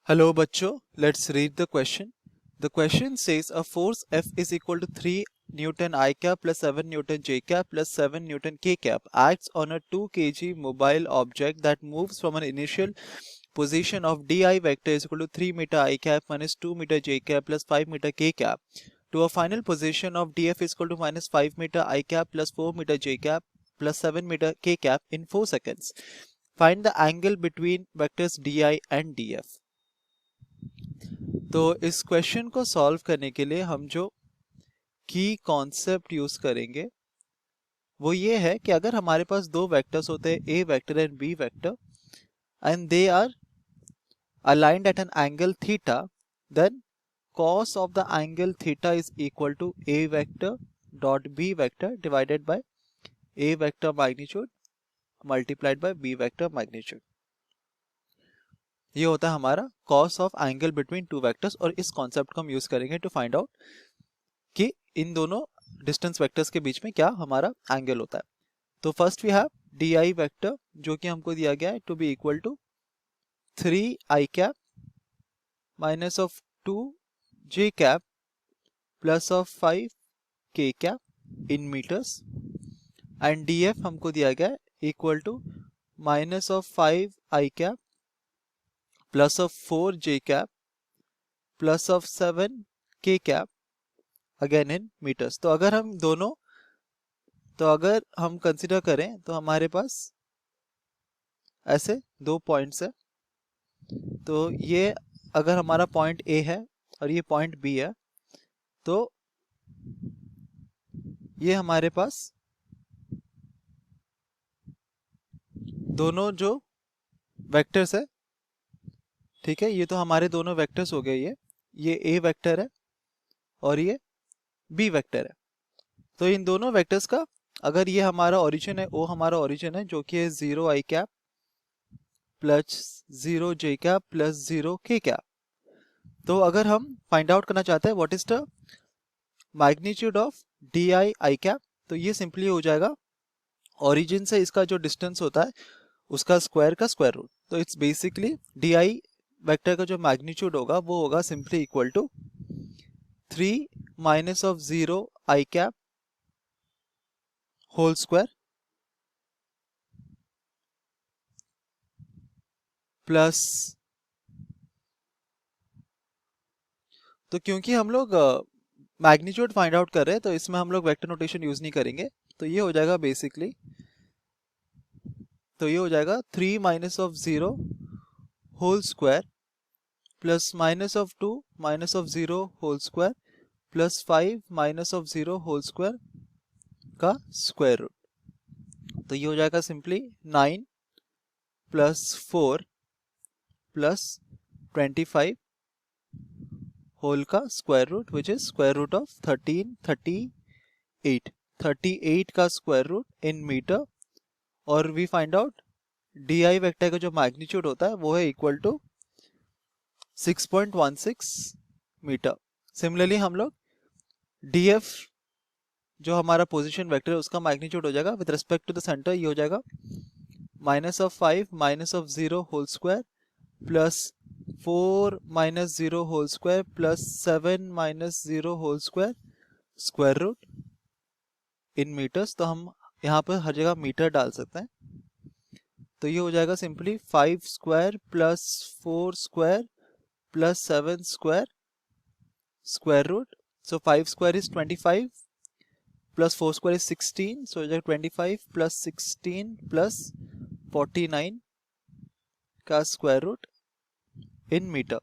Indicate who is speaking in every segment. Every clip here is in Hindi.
Speaker 1: Hello बच्चों, let's read the question. The question says a force F is equal to 3 Newton I cap plus 7 Newton J cap plus 7 Newton K cap acts on a 2 kg mobile object that moves from an initial position of dI vector is equal to 3 meter I cap minus 2 meter J cap plus 5 meter K cap to a final position of dF is equal to minus 5 meter I cap plus 4 meter J cap plus 7 meter K cap in 4 seconds. Find the angle between vectors dI and dF. तो इस क्वेश्चन को सॉल्व करने के लिए हम जो की कॉन्सेप्ट यूज करेंगे वो ये है कि अगर हमारे पास दो वेक्टर्स होते हैं a vector and b vector and they are aligned at an angle theta, then cos of the angle theta is equal to a vector dot b vector divided by a vector magnitude multiplied by b vector magnitude. ये होता है हमारा cos of angle between two vectors और इस कॉन्सेप्ट को हम यूज करेंगे टू फाइंड आउट कि इन दोनों डिस्टेंस वेक्टर्स के बीच में क्या हमारा एंगल होता है. तो first we have D I vector जो कि हमको दिया गया है to be equal to 3 I cap minus of 2 J cap plus of 5 K cap in metres and D F हमको दिया गया है equal to minus of 5 I cap plus of 4 J cap plus of 7 K cap again in meters. तो अगर हम कंसिडर करें तो हमारे पास ऐसे दो पॉइंट्स है. तो ये अगर हमारा पॉइंट ए है और ये पॉइंट बी है तो ये हमारे पास दोनों जो वेक्टर्स है, ठीक है, ये तो हमारे दोनों वेक्टर्स हो गए. ये ए वेक्टर है और ये बी वेक्टर है. तो इन दोनों वेक्टर्स का अगर ये हमारा ओरिजिन है, ओ हमारा ओरिजिन है जो कि है 0 I cap plus 0 J cap plus 0 के कैप. तो अगर हम फाइंड आउट करना चाहते हैं what is the magnitude of D I I cap, तो ये सिंपली हो जाएगा ओरिजिन से इसका जो डिस्टेंस होता है उसका स्क्वायर का स्क्वायर रूट. तो it's basically D I vector का जो मैग्नीट्यूड होगा वो होगा simply equal to 3 minus of 0 I cap whole square plus, तो क्योंकि हम लोग मैग्नीट्यूड फाइंड आउट कर रहे हैं तो इसमें हम लोग वेक्टर नोटेशन यूज नहीं करेंगे. तो ये हो जाएगा बेसिकली, तो ये हो जाएगा 3 minus of 0 whole square plus minus of 2 minus of 0 whole square plus 5 minus of 0 whole square का स्क्वायर रूट. तो ये हो जाएगा सिंपली 9 प्लस 4 प्लस 25 होल का square root which is square root of 38 का स्क्वायर रूट इन मीटर. और we find out D I vector का जो मैग्नीट्यूड होता है वो है इक्वल टू 6.16 मीटर. सिमिलरली हम लोग डी एफ जो हमारा पोजीशन वेक्टर है उसका मैग्नीट्यूड हो जाएगा with respect to the center, ये हो जाएगा minus of 5 minus of 0 whole square plus 4 minus 0 whole square plus 7 minus 0 whole square square root in meters. तो हम यहाँ पर हर जगह मीटर डाल सकते हैं. तो ये हो जाएगा simply 5 square plus 4 square plus 7 square square root. So 5 square is 25 plus 4 square is 16, so हो जाएगा 25 प्लस 16 प्लस 49 का स्क्वायर रूट इन मीटर.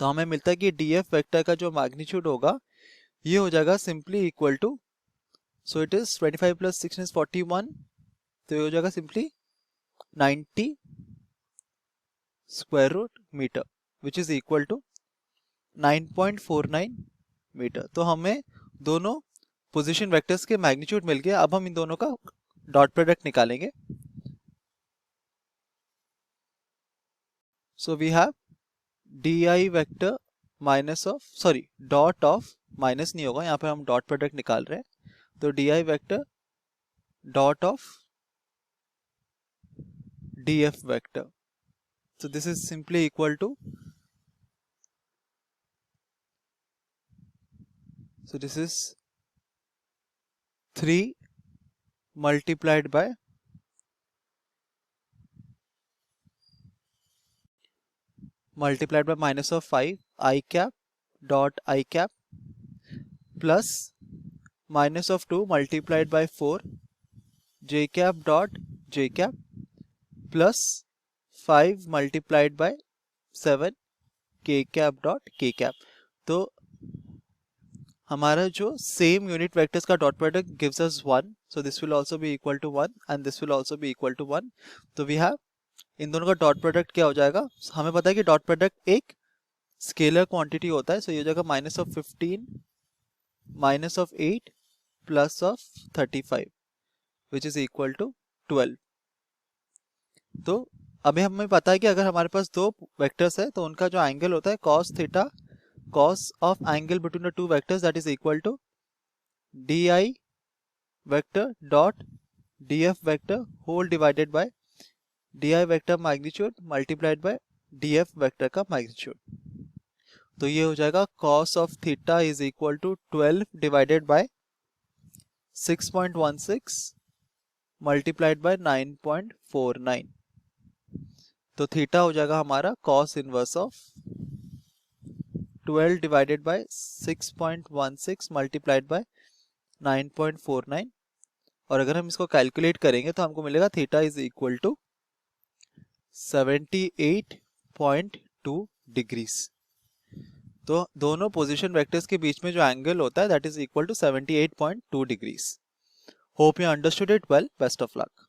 Speaker 1: तो हमें मिलता है कि डी एफ वेक्टर का जो मैग्नीट्यूड होगा ये हो जाएगा simply equal to, so it is 25 plus 16 is 41, तो ये हो जाएगा simply 90 square root meter which is equal to 9.49 meter. तो हमें दोनों पोजीशन वेक्टर्स के मैग्नीट्यूड मिल गया. अब हम इन दोनों का डॉट प्रोडक्ट निकालेंगे. So we have D I vector minus of, sorry dot of, minus नहीं होगा यहाँ पे, हम डॉट प्रोडक्ट निकाल रहे हैं. तो D I vector dot of D F vector, so this is simply equal to So this is 3 multiplied by minus of 5 I cap dot I cap plus minus of 2 multiplied by 4 j cap dot j cap plus 5 multiplied by 7 k cap dot k cap. तो हमारा जो सेम यूनिट वेक्टर्स का dot product gives us 1, so this will also be equal to 1 and this will also be equal to 1. तो वी हैव इन दोनों का डॉट प्रोडक्ट क्या हो जाएगा, हमें पता है कि डॉट प्रोडक्ट एक स्केलर क्वांटिटी होता है. सो ये हो जाएगा minus of 15 minus of 8 plus of 35 which is equal to 12. तो अभी हमें पता है कि अगर हमारे पास दो वेक्टर्स है तो उनका जो एंगल होता है cos theta, cos of angle between the two vectors, that is equal to di vector dot df vector whole divided by di vector magnitude multiplied by df vector का magnitude. तो ये हो जाएगा cos of theta is equal to 12 divided by 6.16 multiplied by 9.49. तो थीटा हो जाएगा हमारा cos inverse of 12 divided by 6.16 multiplied by 9.49. और अगर हम इसको कैलकुलेट करेंगे तो हमको मिलेगा theta is equal to 78.2 degrees. तो दोनों पोजीशन वेक्टर्स के बीच में जो एंगल होता है that is equal to 78.2 degrees. Hope you understood it well. Best of luck.